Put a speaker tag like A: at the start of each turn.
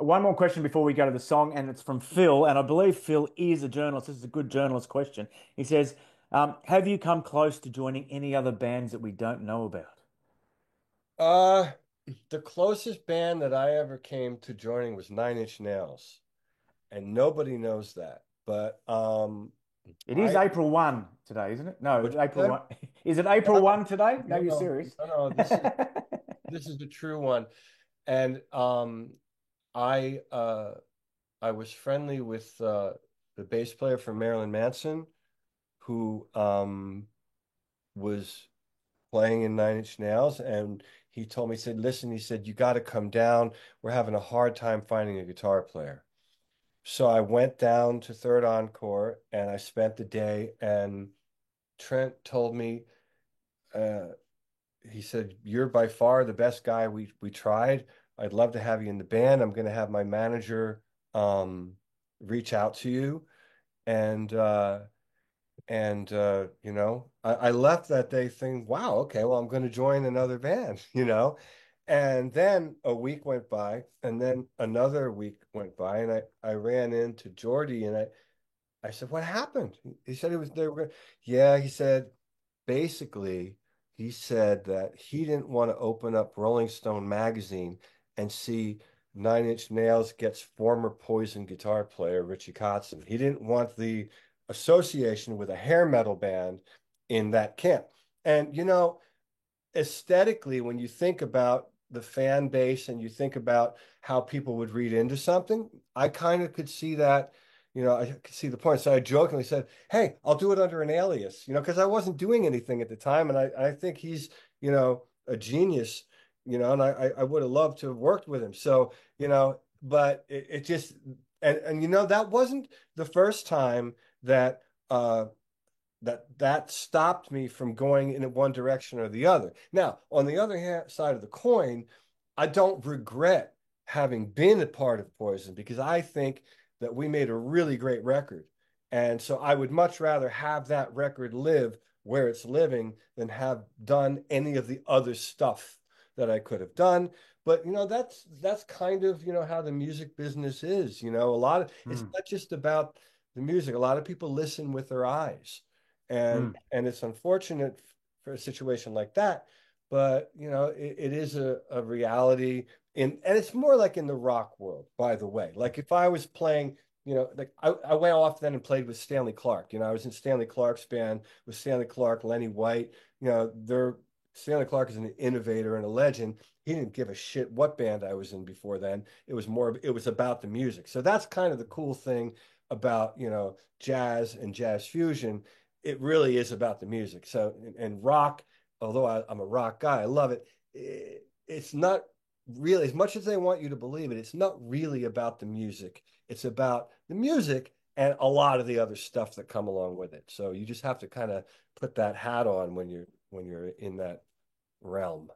A: One more question before we go to the song, and it's from Phil, and I believe Phil is a journalist. This is a good journalist question. He says, "Have you come close to joining any other bands that we don't know about?"
B: Uh, the closest band that I ever came to joining was Nine Inch Nails, and nobody knows that. But
A: It is
B: I
A: April 1 today, isn't it? No,
B: what you
A: April
B: said?
A: 1. Is it April
B: No,
A: 1 today? No,
B: no,
A: you're
B: no,
A: serious.
B: no, no. This is the true one. And I I was friendly with the bass player for Marilyn Manson, who was playing in Nine Inch Nails, and he told me, he said, "Listen," he said, "you got to come down. We're having a hard time finding a guitar player." So I went down to Third Encore and I spent the day. And Trent told me, uh, he said, "You're by far the best guy we tried. I'd love to have you in the band. I'm going to have my manager reach out to you." And I left that day thinking, wow, okay, well, I'm going to join another band, you know. And then a week went by, and then another week went by, and I ran into Jordy, and I said, "What happened?" He said it was they were going, yeah, he said basically he said that he didn't want to open up Rolling Stone magazine and see Nine Inch Nails gets former Poison guitar player Richie Kotzen. He didn't want the association with a hair metal band in that camp. And aesthetically, when you think about the fan base and you think about how people would read into something, I kind of could see that, I could see the point. So I jokingly said, "Hey, I'll do it under an alias," because I wasn't doing anything at the time. And I think he's, a genius, and I would have loved to have worked with him. So, but it just, and that wasn't the first time that, that stopped me from going in one direction or the other. Now, on the other hand, side of the coin, I don't regret having been a part of Poison because I think that we made a really great record. And so I would much rather have that record live where it's living than have done any of the other stuff that I could have done. But that's kind of how the music business is. A lot of it's
A: Mm,
B: not just about the music. A lot of people listen with their eyes. And
A: mm,
B: and it's unfortunate for a situation like that, but it is a reality and it's more like in the rock world, by the way. Like if I was playing, like I went off then and played with Stanley Clark. I was in Stanley Clark's band with Stanley Clark, Lenny White. They're Stanley Clark is an innovator and a legend. He didn't give a shit what band I was in before then. It was about the music. So that's kind of the cool thing about, jazz and jazz fusion. It really is about the music. So, and rock, although I'm a rock guy, I love it. It's not really, as much as they want you to believe it, it's not really about the music. It's about the music and a lot of the other stuff that come along with it. So you just have to kind of put that hat on when you're in that realm.